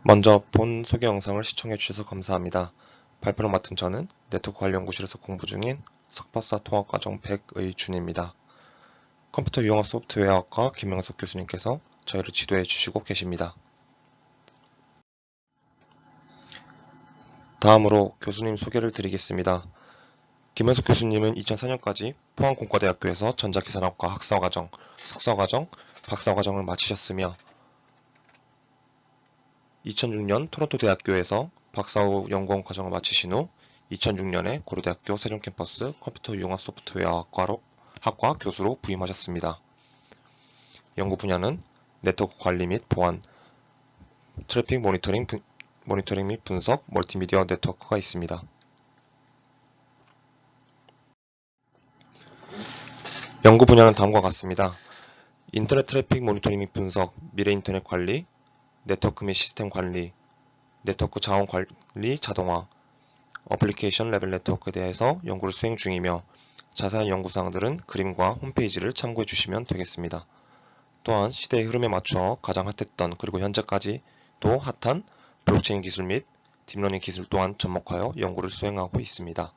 먼저 본 소개 영상을 시청해 주셔서 감사합니다. 발표를 맡은 저는 네트워크 관리 연구실에서 공부 중인 석박사 통합과정 100의 준입니다. 컴퓨터 융합 소프트웨어학과 김명석 교수님께서 저희를 지도해 주시고 계십니다. 다음으로 교수님 소개를 드리겠습니다. 김명석 교수님은 2004년까지 포항공과대학교에서 전자계산학과 학사과정, 석사과정, 박사과정을 마치셨으며 2006년 토론토 대학교에서 박사 후 연구원 과정을 마치신 후 2006년에 고려대학교 세종캠퍼스 컴퓨터 융합 소프트웨어 학과 교수로 부임하셨습니다. 연구 분야는 네트워크 관리 및 보안, 트래픽 모니터링 및 분석, 멀티미디어 네트워크가 있습니다. 연구 분야는 다음과 같습니다. 인터넷 트래픽 모니터링 및 분석, 미래 인터넷 관리, 네트워크 및 시스템 관리, 네트워크 자원 관리 자동화, 어플리케이션 레벨 네트워크에 대해서 연구를 수행 중이며 자세한 연구사항들은 그림과 홈페이지를 참고해 주시면 되겠습니다. 또한 시대의 흐름에 맞춰 가장 핫했던 그리고 현재까지도 핫한 블록체인 기술 및 딥러닝 기술 또한 접목하여 연구를 수행하고 있습니다.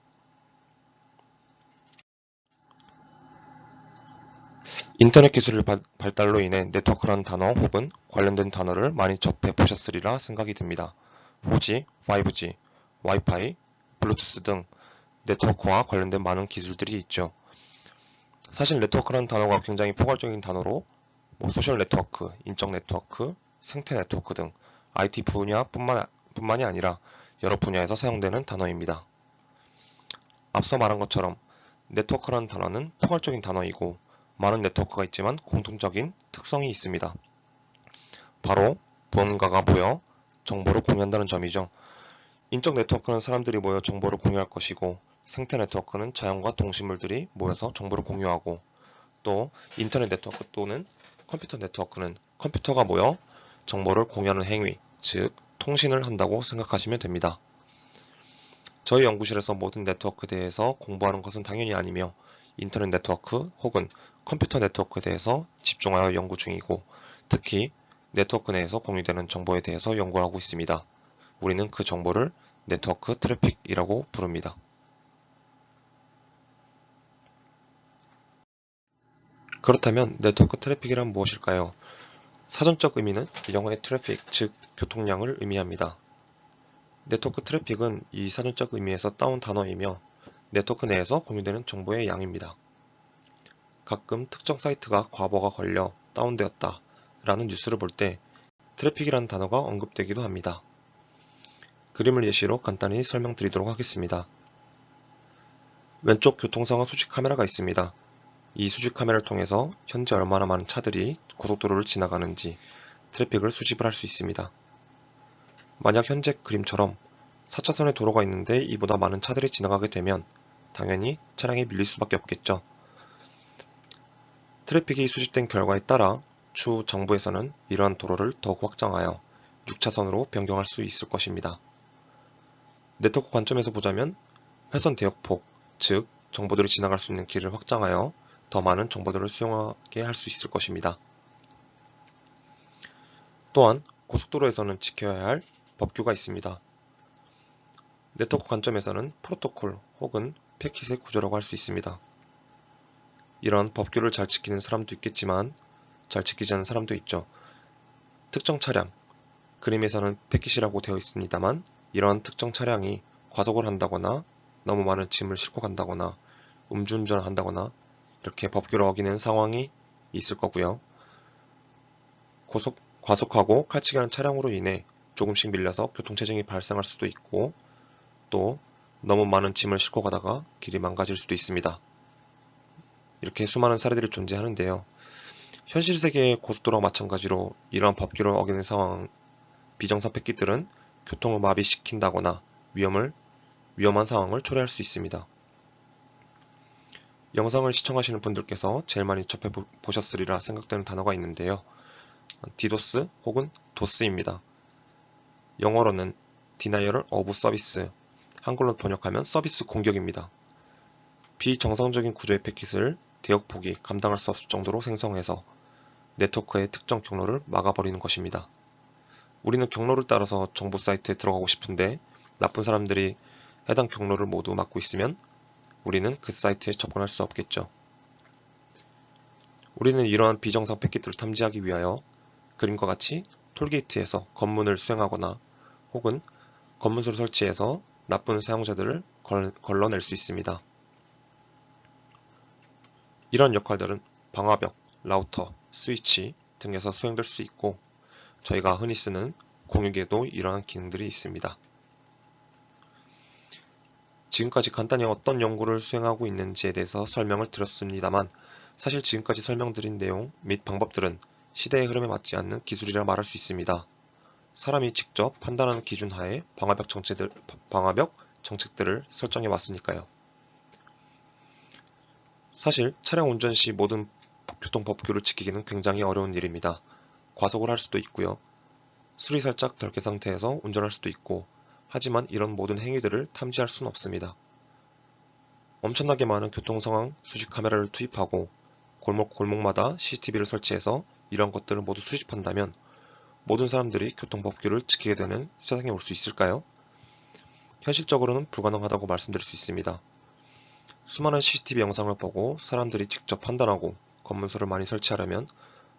인터넷 기술의 발달로 인해 네트워크라는 단어 혹은 관련된 단어를 많이 접해 보셨으리라 생각이 듭니다. 4G, 5G, 와이파이, 블루투스 등 네트워크와 관련된 많은 기술들이 있죠. 사실 네트워크라는 단어가 굉장히 포괄적인 단어로 소셜 네트워크, 인적 네트워크, 생태 네트워크 등 IT 분야뿐만이 아니라 여러 분야에서 사용되는 단어입니다. 앞서 말한 것처럼 네트워크라는 단어는 포괄적인 단어이고 많은 네트워크가 있지만 공통적인 특성이 있습니다. 바로 무언가가 모여 정보를 공유한다는 점이죠. 인적 네트워크는 사람들이 모여 정보를 공유할 것이고 생태 네트워크는 자연과 동식물들이 모여서 정보를 공유하고 또 인터넷 네트워크 또는 컴퓨터 네트워크는 컴퓨터가 모여 정보를 공유하는 행위, 즉 통신을 한다고 생각하시면 됩니다. 저희 연구실에서 모든 네트워크에 대해서 공부하는 것은 당연히 아니며 인터넷 네트워크 혹은 컴퓨터 네트워크에 대해서 집중하여 연구 중이고 특히 네트워크 내에서 공유되는 정보에 대해서 연구를 하고 있습니다. 우리는 그 정보를 네트워크 트래픽이라고 부릅니다. 그렇다면 네트워크 트래픽이란 무엇일까요? 사전적 의미는 영어의 트래픽, 즉 교통량을 의미합니다. 네트워크 트래픽은 이 사전적 의미에서 따온 단어이며 네트워크 내에서 공유되는 정보의 양입니다. 가끔 특정 사이트가 과부하가 걸려 다운되었다 라는 뉴스를 볼 때 트래픽이라는 단어가 언급되기도 합니다. 그림을 예시로 간단히 설명드리도록 하겠습니다. 왼쪽 교통상황 수직 카메라가 있습니다. 이 수직 카메라를 통해서 현재 얼마나 많은 차들이 고속도로를 지나가는지 트래픽을 수집을 할 수 있습니다. 만약 현재 그림처럼 4차선의 도로가 있는데 이보다 많은 차들이 지나가게 되면 당연히 차량이 밀릴 수밖에 없겠죠. 트래픽이 수집된 결과에 따라 추후 정부에서는 이러한 도로를 더욱 확장하여 6차선으로 변경할 수 있을 것입니다. 네트워크 관점에서 보자면 회선 대역폭, 즉 정보들이 지나갈 수 있는 길을 확장하여 더 많은 정보들을 수용하게 할 수 있을 것입니다. 또한 고속도로에서는 지켜야 할 법규가 있습니다. 네트워크 관점에서는 프로토콜 혹은 패킷의 구조라고 할 수 있습니다. 이런 법규를 잘 지키는 사람도 있겠지만 잘 지키지 않는 사람도 있죠. 특정 차량, 그림에서는 패킷이라고 되어 있습니다만 이러한 특정 차량이 과속을 한다거나 너무 많은 짐을 싣고 간다거나 음주운전을 한다거나 이렇게 법규를 어기는 상황이 있을 거고요. 과속하고 칼치기 하는 차량으로 인해 조금씩 밀려서 교통체증이 발생할 수도 있고 또 너무 많은 짐을 싣고 가다가 길이 망가질 수도 있습니다. 이렇게 수많은 사례들이 존재하는데요. 현실 세계의 고속도로와 마찬가지로 이러한 법규를 어기는 상황, 비정상 패킷들은 교통을 마비시킨다거나 위험한 상황을 초래할 수 있습니다. 영상을 시청하시는 분들께서 제일 많이 접해보셨으리라 생각되는 단어가 있는데요. 디도스 혹은 도스입니다. 영어로는 Denial of Service, 한글로 번역하면 서비스 공격입니다. 비정상적인 구조의 패킷을 대역폭이 감당할 수 없을 정도로 생성해서 네트워크의 특정 경로를 막아버리는 것입니다. 우리는 경로를 따라서 정보 사이트에 들어가고 싶은데 나쁜 사람들이 해당 경로를 모두 막고 있으면 우리는 그 사이트에 접근할 수 없겠죠. 우리는 이러한 비정상 패킷들을 탐지하기 위하여 그림과 같이 톨게이트에서 검문을 수행하거나 혹은 검문소를 설치해서 나쁜 사용자들을 걸러낼 수 있습니다. 이런 역할들은 방화벽, 라우터, 스위치 등에서 수행될 수 있고 저희가 흔히 쓰는 공유기에도 이러한 기능들이 있습니다. 지금까지 간단히 어떤 연구를 수행하고 있는지에 대해서 설명을 드렸습니다만 사실 지금까지 설명드린 내용 및 방법들은 시대의 흐름에 맞지 않는 기술이라 말할 수 있습니다. 사람이 직접 판단하는 기준 하에 방화벽 정책들을 설정해 왔으니까요. 사실 차량 운전 시 모든 교통법규를 지키기는 굉장히 어려운 일입니다. 과속을 할 수도 있고요. 술이 살짝 덜 깬 상태에서 운전할 수도 있고 하지만 이런 모든 행위들을 탐지할 수는 없습니다. 엄청나게 많은 교통상황 수집 카메라를 투입하고 골목마다 CCTV를 설치해서 이런 것들을 모두 수집한다면 모든 사람들이 교통법규를 지키게 되는 세상에 올 수 있을까요? 현실적으로는 불가능하다고 말씀드릴 수 있습니다. 수많은 CCTV 영상을 보고 사람들이 직접 판단하고 검문소를 많이 설치하려면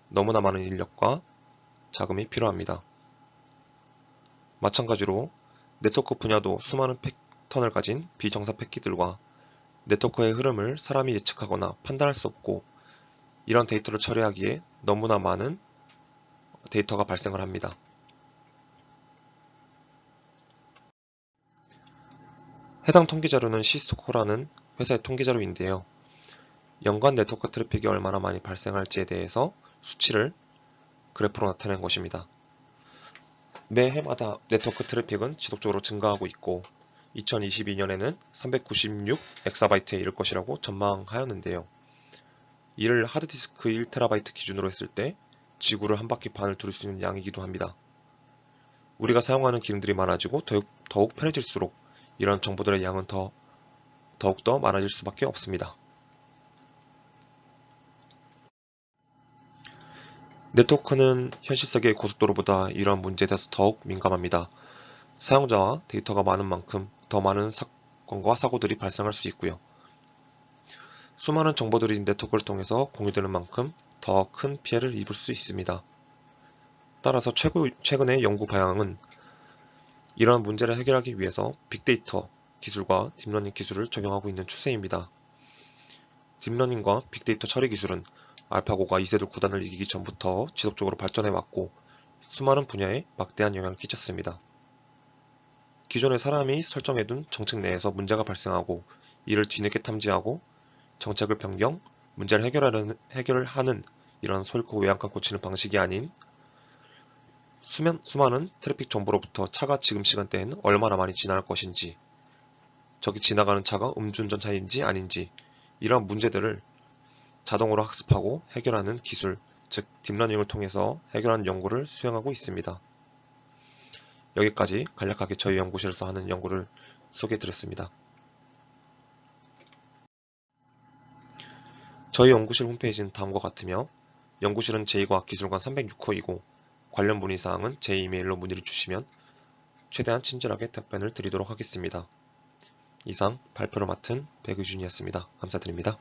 너무나 많은 인력과 자금이 필요합니다. 마찬가지로 네트워크 분야도 수많은 패턴을 가진 비정상 패킷들과 네트워크의 흐름을 사람이 예측하거나 판단할 수 없고 이런 데이터를 처리하기에 너무나 많은 데이터가 발생을 합니다. 해당 통계자료는 시스코라는 회사의 통계자료인데요. 연간 네트워크 트래픽이 얼마나 많이 발생할지에 대해서 수치를 그래프로 나타낸 것입니다. 매해마다 네트워크 트래픽은 지속적으로 증가하고 있고 2022년에는 396 엑사바이트에 이를 것이라고 전망하였는데요. 이를 하드디스크 1TB 기준으로 했을 때 지구를 한 바퀴 반을 두를 수 있는 양이기도 합니다. 우리가 사용하는 기능들이 많아지고 더욱 편해질수록 이런 정보들의 양은 더욱더 많아질 수밖에 없습니다. 네트워크는 현실 세계의 고속도로보다 이런 문제에 대해서 더욱 민감합니다. 사용자와 데이터가 많은 만큼 더 많은 사건과 사고들이 발생할 수 있고요. 수많은 정보들이 네트워크를 통해서 공유되는 만큼 더 큰 피해를 입을 수 있습니다. 따라서 최근의 연구 방향은 이러한 문제를 해결하기 위해서 빅데이터 기술과 딥러닝 기술을 적용하고 있는 추세입니다. 딥러닝과 빅데이터 처리 기술은 알파고가 이세돌 9단을 이기기 전부터 지속적으로 발전해왔고 수많은 분야에 막대한 영향을 끼쳤습니다. 기존의 사람이 설정해둔 정책 내에서 문제가 발생하고 이를 뒤늦게 탐지하고 정책을 변경, 문제를 해결하는 이런 소잃고 외양간 고치는 방식이 아닌 수많은 트래픽 정보로부터 차가 지금 시간대에는 얼마나 많이 지나갈 것인지, 저기 지나가는 차가 음주운전차인지 아닌지 이런 문제들을 자동으로 학습하고 해결하는 기술, 즉 딥러닝을 통해서 해결하는 연구를 수행하고 있습니다. 여기까지 간략하게 저희 연구실에서 하는 연구를 소개해드렸습니다. 저희 연구실 홈페이지는 다음과 같으며 연구실은 제2과학기술관 306호이고 관련 문의사항은 제 이메일로 문의를 주시면 최대한 친절하게 답변을 드리도록 하겠습니다. 이상 발표를 맡은 백의준이었습니다. 감사드립니다.